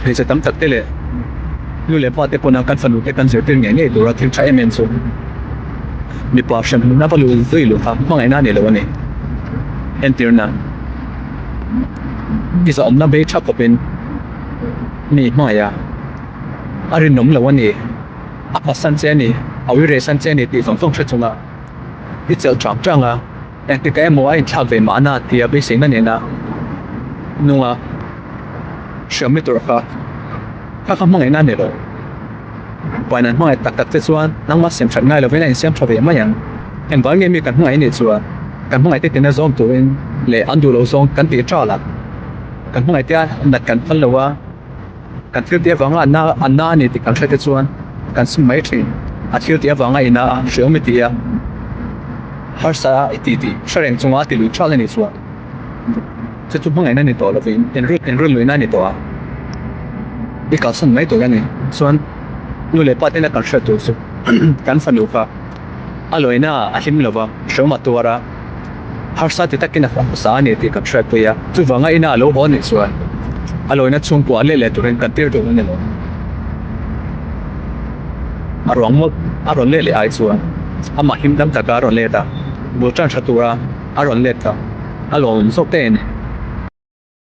thì sẽ tấm thật thế lệ lưu lệ pate pona kan fanute kan zirtir nge dura thil tha emen chu mi pa sham na valu zui lu ha mangai na ne lo ani entir na isa omna be tha kopin mi maya arin nom lo ani apa san che ni awi re san che ni ti song song che chunga i chel chang changa en ti ka mo ai tha ve ma na ti a be sing na ne na nunga shami tur ka mangai na ne lo pai nan mangai tak tak che chuan nang ma sem that ngai lo ve na in sem tha ve ma yang en wal nge mi kan ngai ni chuan kan mangai te tin a zom tuin le andu lo zong kan ti tra la kan mangai te nat kan phal lo wa kan thil te wanga anna ni ti kan thate chuan kan sim mai thrin a thil te wanga ina shiomi ti a har sa ti shareng chunga ti lu tra le ni chuan che chu mangai na ni to lo vin en ru lu na ni to a i ka san mai to ya ni chuan nu le pa te na kan hra tu chu kan fanu fa aloina a hlim lova shoma tuara har sa ti takin a sa ni ti kan hra pe ya chu wanga ina lo ho ni chuan aloina chung kwa le turen kan tir tu ni lo aron le ai chuan ama him dam ta ka ron le ta bu chan thra tura aron le ta alon sok ten